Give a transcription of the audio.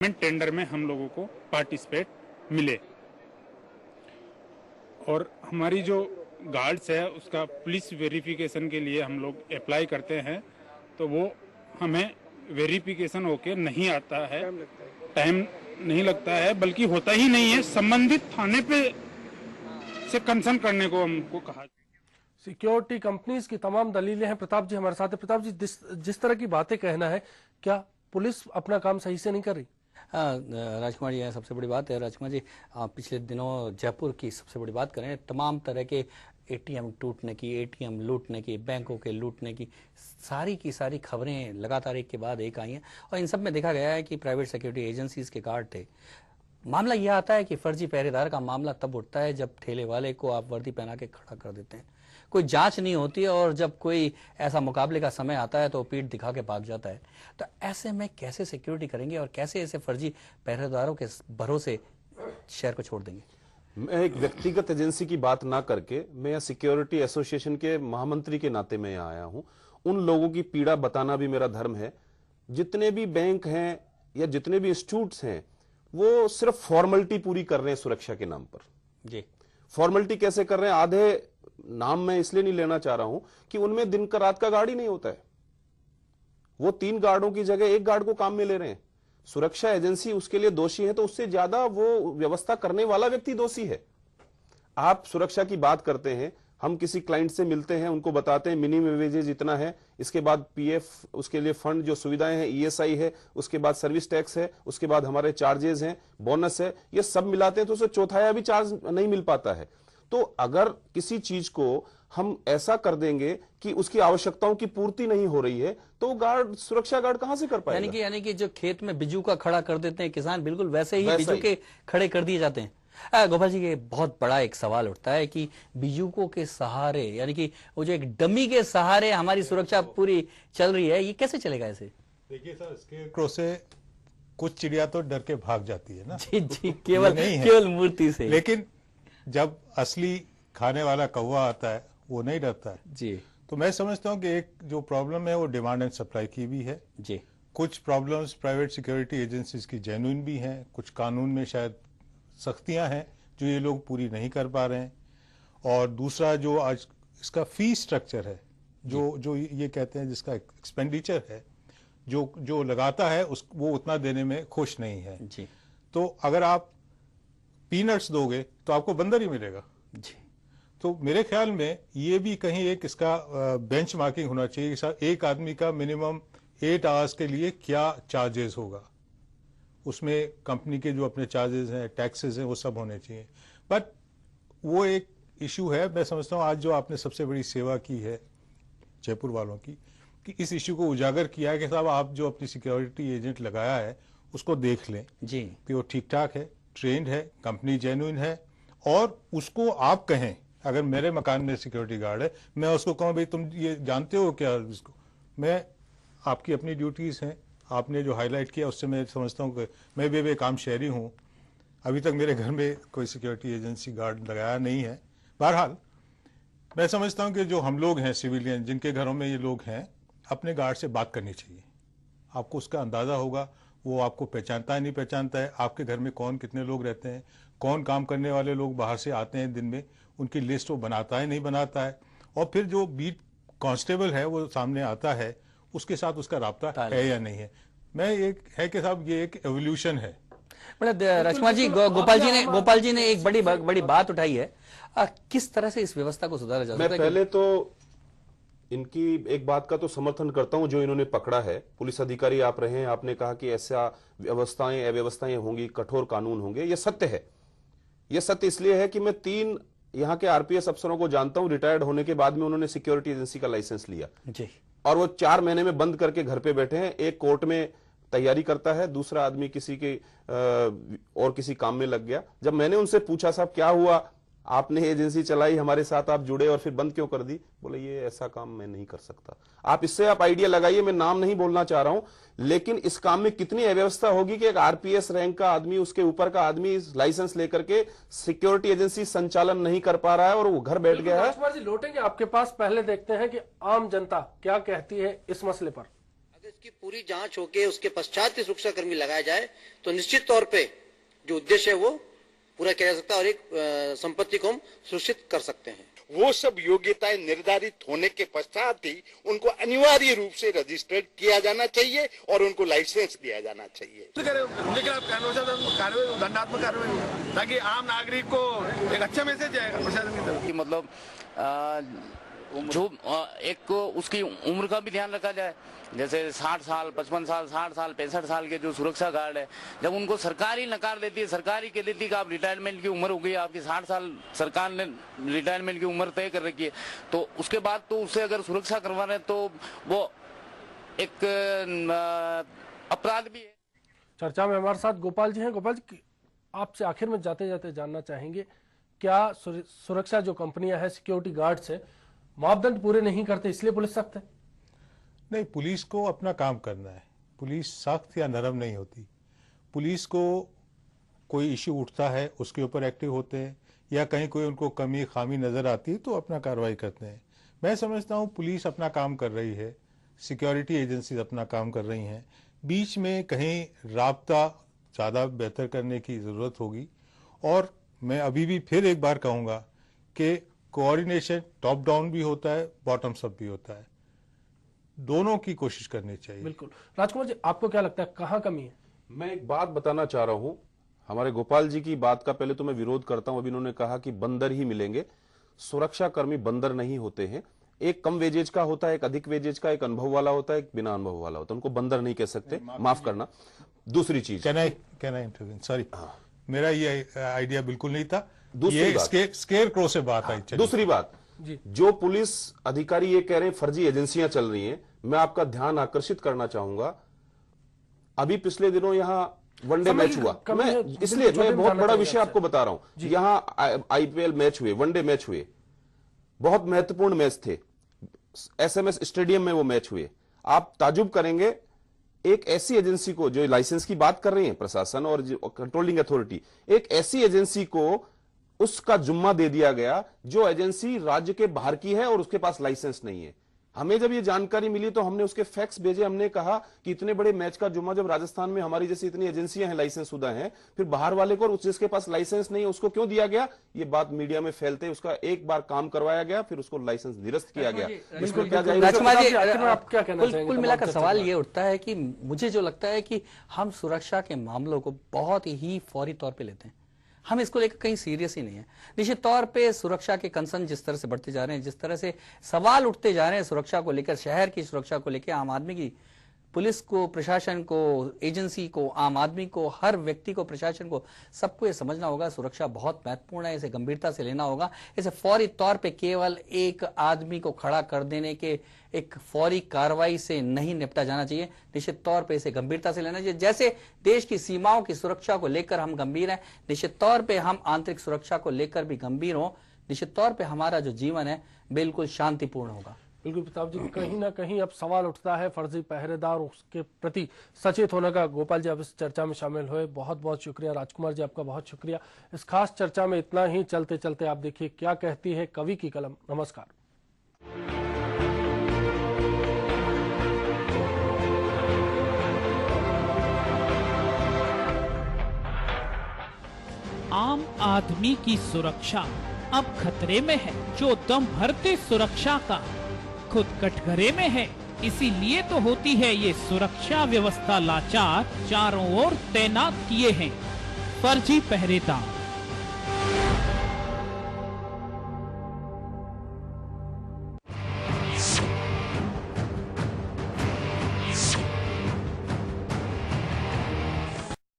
Tender में हम लोगों को पार्टिसिपेट मिले और हमारी जो गार्ड्स है उसका पुलिस वेरिफिकेशन के लिए हम लोग अप्लाई करते हैं तो वो हमें वेरिफिकेशन होके नहीं आता है, टाइम नहीं लगता है, बल्कि होता ही नहीं है। संबंधित थाने पे से कंसर्न करने को हमको कहा। सिक्योरिटी कंपनीज की तमाम दलीलें हैं। प्रताप जी हमारे साथ है। प्रताप जी, जिस तरह की बातें कहना है, क्या पुलिस अपना काम सही से नहीं कर रही? राजकुमार जी, सबसे बड़ी बात है राजकुमार जी, पिछले दिनों जयपुर की सबसे बड़ी बात करें, तमाम तरह के एटीएम टूटने की, एटीएम लूटने की, बैंकों के लूटने की सारी खबरें लगातार एक के बाद एक आई हैं और इन सब में देखा गया है कि प्राइवेट सिक्योरिटी एजेंसीज के गार्ड थे। मामला यह आता है कि फर्जी पहरेदार का मामला तब उठता है जब ठेले वाले को आप वर्दी पहना के खड़ा कर देते हैं, कोई जांच नहीं होती और जब कोई ऐसा मुकाबले का समय आता है तो पीठ दिखा के भाग जाता है। तो ऐसे में कैसे सिक्योरिटी करेंगे और कैसे ऐसे फर्जी पहरेदारों के भरोसे शहर को छोड़ देंगे? मैं एक व्यक्तिगत एजेंसी की बात ना करके मैं सिक्योरिटी एसोसिएशन के महामंत्री के नाते में यहाँ आया हूं। उन लोगों की पीड़ा बताना भी मेरा धर्म है। जितने भी बैंक हैं या जितने भी इंस्टीट्यूट्स हैं वो सिर्फ फॉर्मेलिटी पूरी कर रहे हैं सुरक्षा के नाम पर। जी, फॉर्मेलिटी कैसे कर रहे हैं? आधे नाम मैं इसलिए नहीं लेना चाह रहा हूं कि उनमें दिन का रात का गार्ड ही नहीं होता है। वो 3 गार्डों की जगह 1 गार्ड को काम में ले रहे हैं। सुरक्षा एजेंसी उसके लिए दोषी है तो उससे ज्यादा वो व्यवस्था करने वाला व्यक्ति दोषी है। आप सुरक्षा की बात करते हैं, हम किसी क्लाइंट से मिलते हैं, उनको बताते हैं मिनिमम वेजेज इतना है, इसके बाद पीएफ, उसके लिए फंड जो सुविधाएं हैं, ईएसआई है, उसके बाद सर्विस टैक्स है, उसके बाद हमारे चार्जेस हैं, बोनस है, ये सब मिलाते हैं तो उसे चौथाया भी चार्ज नहीं मिल पाता है। तो अगर किसी चीज को हम ऐसा कर देंगे कि उसकी आवश्यकताओं की पूर्ति नहीं हो रही है तो गार्ड, सुरक्षा गार्ड कहां से कर पाएगा? यानी कि जो खेत में बिजू का खड़ा कर देते हैं किसान, बिल्कुल वैसे ही बिजू के खड़े कर दिए जाते हैं। गोपाल जी, ये बहुत बड़ा एक सवाल उठता है कि बिजुकों के सहारे, यानी कि वो जो एक डमी के सहारे हमारी सुरक्षा पूरी चल रही है, ये कैसे चलेगा ऐसे? देखिए सर, स्केरक्रो से कुछ चिड़िया तो डर के भाग जाती है ना। जी, केवल मूर्ति से। लेकिन जब असली खाने वाला कौवा आता है वो नहीं डरता है जी। तो मैं समझता हूँ कि एक जो प्रॉब्लम है वो डिमांड एंड सप्लाई की भी है जी। कुछ प्रॉब्लम्स प्राइवेट सिक्योरिटी एजेंसीज की जेन्युइन भी हैं, कुछ कानून में शायद सख्तियां हैं जो ये लोग पूरी नहीं कर पा रहे हैं। और दूसरा जो आज इसका फी स्ट्रक्चर है, जो ये कहते हैं जिसका एक्सपेंडिचर है, जो लगाता है वो उतना देने में खुश नहीं है जी। तो अगर आप पीनट्स दोगे तो आपको बंदर ही मिलेगा जी। तो मेरे ख्याल में ये भी कहीं एक इसका बेंचमार्किंग होना चाहिए कि एक आदमी का मिनिमम 8 आवर्स के लिए क्या चार्जेस होगा, उसमें कंपनी के जो अपने चार्जेस हैं, टैक्सेस हैं, वो सब होने चाहिए। बट वो एक इशू है। मैं समझता हूँ आज जो आपने सबसे बड़ी सेवा की है जयपुर वालों की, कि इस इशू को उजागर किया है कि साहब आप जो अपनी सिक्योरिटी एजेंट लगाया है उसको देख लें जी कि वो ठीक ठाक है, ट्रेंड है, कंपनी जेन्युइन है, और उसको आप कहें, अगर मेरे मकान में सिक्योरिटी गार्ड है, मैं उसको कहूँ भाई तुम ये जानते हो क्या इसको, मैं आपकी अपनी ड्यूटीज हैं, आपने जो हाईलाइट किया उससे मैं समझता हूँ कि मैं भी काम शहरी हूँ, अभी तक मेरे घर में कोई सिक्योरिटी एजेंसी गार्ड लगाया नहीं है। बहरहाल मैं समझता हूँ कि जो हम लोग हैं सिविलियन, जिनके घरों में ये लोग हैं, अपने गार्ड से बात करनी चाहिए। आपको उसका अंदाजा होगा, वो आपको पहचानता है नहीं पहचानता है, आपके घर में कौन कितने लोग रहते हैं, कौन काम करने वाले लोग बाहर से आते हैं दिन में, उनकी लिस्ट वो बनाता है नहीं बनाता है, और फिर जो बीट कांस्टेबल है वो सामने आता है, उसके साथ उसका राब्ता है या नहीं है। मैं एक है कि साहब ये एक एवोल्यूशन है। राजकुमार जी, गोपाल जी ने एक बड़ी बात उठाई है, किस तरह से इस व्यवस्था को सुधारा जा सकता है? मैं पहले तो इनकी एक बात का तो समर्थन करता हूं जो इन्होंने पकड़ा है। पुलिस अधिकारी आप रहे हैं, आपने कहा कि ऐसा व्यवस्थाएं अव्यवस्थाएं होंगी, कठोर कानून होंगे, ये सत्य है। ये सत्य इसलिए है कि मैं 3 यहाँ के आरपीएस अफसरों को जानता हूं, रिटायर्ड होने के बाद में उन्होंने सिक्योरिटी एजेंसी का लाइसेंस लिया जी, और वो 4 महीने में बंद करके घर पे बैठे हैं। एक कोर्ट में तैयारी करता है, दूसरा आदमी किसी के और किसी काम में लग गया। जब मैंने उनसे पूछा साहब क्या हुआ, आपने एजेंसी चलाई, हमारे साथ आप जुड़े और फिर बंद क्यों कर दी, बोले ये ऐसा काम मैं नहीं कर सकता। आप इससे आप आइडिया लगाइए, मैं नाम नहीं बोलना चाह रहा हूं, लेकिन इस काम में कितनी अव्यवस्था होगी कि एक आरपीएस रैंक का आदमी, उसके ऊपर का आदमी लाइसेंस लेकर के सिक्योरिटी एजेंसी संचालन नहीं कर पा रहा है और वो घर बैठ गया है। राजकुमार जी, लौटेंगे आपके पास, पहले देखते हैं कि आम जनता क्या कहती है इस मसले पर। उसकी पूरी जांच होके उसके पश्चात ही सुरक्षाकर्मी लगाया जाए तो निश्चित तौर पे जो उद्देश्य है वो पूरा किया जा सकता है और एक संपत्ति को हम सुरक्षित कर सकते हैं। वो सब योग्यताएं निर्धारित होने के पश्चात ही उनको अनिवार्य रूप से रजिस्टर्ड किया जाना चाहिए और उनको लाइसेंस दिया जाना चाहिए। दंडात्मक कार्रवाई ताकि आम नागरिक को एक अच्छा मैसेज जाएगा प्रशासन की तरफ। मतलब जो एक उसकी उम्र का भी ध्यान रखा जाए, जैसे 60 साल 55 साल 60 साल 65 साल के जो सुरक्षा गार्ड है, जब उनको सरकार ही नकार देती है, सरकार ही कह देती है कि आप रिटायरमेंट की उम्र हो गई, आपकी 60 साल सरकार ने रिटायरमेंट की उम्र तय कर रखी है, तो उसके बाद तो उससे अगर सुरक्षा करवा रहे हैं तो वो एक अपराध भी है। चर्चा में हमारे साथ गोपाल जी हैं। गोपाल जी, आपसे आखिर में जाते जाते जानना चाहेंगे, क्या सुरक्षा जो कंपनियां हैं, सिक्योरिटी गार्ड्स है, मापदंड पूरे नहीं करते इसलिए पुलिस सख्त है? नहीं, पुलिस को अपना काम करना है। पुलिस सख्त या नरम नहीं होती। पुलिस को कोई इश्यू उठता है उसके ऊपर एक्टिव होते हैं, या कहीं कोई उनको कमी खामी नजर आती है तो अपना कार्रवाई करते हैं। मैं समझता हूँ पुलिस अपना काम कर रही है, सिक्योरिटी एजेंसीज अपना काम कर रही हैं। बीच में कहीं राब्ता ज़्यादा बेहतर करने की ज़रूरत होगी। और मैं अभी भी फिर एक बार कहूँगा कि कोऑर्डिनेशन टॉप डाउन भी होता है, बॉटम्स अप भी होता है, दोनों की कोशिश करनी चाहिए। बिल्कुल। राजकुमार जी, आपको क्या लगता है कहाँ कमी है? मैं एक बात बताना चाह रहा हूं, हमारे गोपाल जी की बात का पहले तो मैं विरोध करता हूं। अभी उन्होंने कहा कि बंदर ही मिलेंगे। सुरक्षा कर्मी बंदर नहीं होते हैं। एक कम वेजेज का होता है, एक अधिक वेजेज का, एक अनुभव वाला होता है, एक बिना अनुभव वाला होता है। उनको बंदर नहीं कह सकते, माफ करना। दूसरी चीज, कैन आई इंटरवीन? सॉरी, मेरा ये आइडिया बिल्कुल नहीं था। दूसरी बात, स्केयर क्रो से बात आई। दूसरी बात, जो पुलिस अधिकारी ये कह रहे हैं फर्जी एजेंसियां चल रही हैं, मैं आपका ध्यान आकर्षित करना चाहूंगा। अभी पिछले दिनों यहां वनडे मैच हुआ, इसलिए मैं बहुत बड़ा विषय आपको बता रहा हूं। यहां आईपीएल मैच हुए, वनडे मैच हुए, बहुत महत्वपूर्ण मैच थे। एसएमएस स्टेडियम में वो मैच हुए। आप ताजुब करेंगे, एक ऐसी एजेंसी को, जो लाइसेंस की बात कर रही है प्रशासन और कंट्रोलिंग अथॉरिटी, एक ऐसी एजेंसी को उसका जुम्मा दे दिया गया जो एजेंसी राज्य के बाहर की है और उसके पास लाइसेंस नहीं है। हमें जब ये जानकारी मिली तो हमने उसके फैक्ट्स भेजे। हमने कहा कि इतने बड़े मैच का जुम्मा जब राजस्थान में हमारी जैसी इतनी एजेंसियां हैं लाइसेंस शुदा हैं, फिर बाहर वाले को, जिसके पास लाइसेंस नहीं है उसको क्यों दिया गया? ये बात मीडिया में फैलते, उसका एक बार काम करवाया गया, फिर उसको लाइसेंस निरस्त किया गया। इसमें क्या जाएगा? कुल मिलाकर सवाल ये उठता है कि मुझे जो लगता है कि हम सुरक्षा के मामलों को बहुत ही फौरी तौर पर लेते हैं, हम इसको लेकर कहीं सीरियस ही नहीं है। निश्चित तौर पे सुरक्षा के कंसर्न जिस तरह से बढ़ते जा रहे हैं, जिस तरह से सवाल उठते जा रहे हैं सुरक्षा को लेकर, शहर की सुरक्षा को लेकर, आम आदमी की, पुलिस को, प्रशासन को, एजेंसी को, आम आदमी को, हर व्यक्ति को, प्रशासन को, सबको ये समझना होगा सुरक्षा बहुत महत्वपूर्ण है। इसे गंभीरता से लेना होगा। इसे फौरी तौर पे केवल एक आदमी को खड़ा कर देने के एक फौरी कार्रवाई से नहीं निपटा जाना चाहिए। निश्चित तौर पे इसे गंभीरता से लेना चाहिए। जैसे देश की सीमाओं की सुरक्षा को लेकर हम गंभीर हैं, निश्चित तौर पे हम आंतरिक सुरक्षा को लेकर भी गंभीर हों। निश्चित तौर पे हमारा जो जीवन है बिल्कुल शांतिपूर्ण होगा। बिल्कुल प्रताप जी, कहीं ना कहीं अब सवाल उठता है फर्जी पहरेदार, उसके प्रति सचेत होने का। गोपाल जी, आप इस चर्चा में शामिल हुए, बहुत बहुत शुक्रिया। राजकुमार जी, आपका बहुत शुक्रिया। इस खास चर्चा में इतना ही। चलते चलते आप देखिए क्या कहती है कवि की कलम। नमस्कार। आम आदमी की सुरक्षा अब खतरे में है। जो दम भरते सुरक्षा का खुद कटघरे में है, इसीलिए तो होती है ये सुरक्षा व्यवस्था लाचार, चारों ओर तैनात किए हैं फर्जी पहरेदार।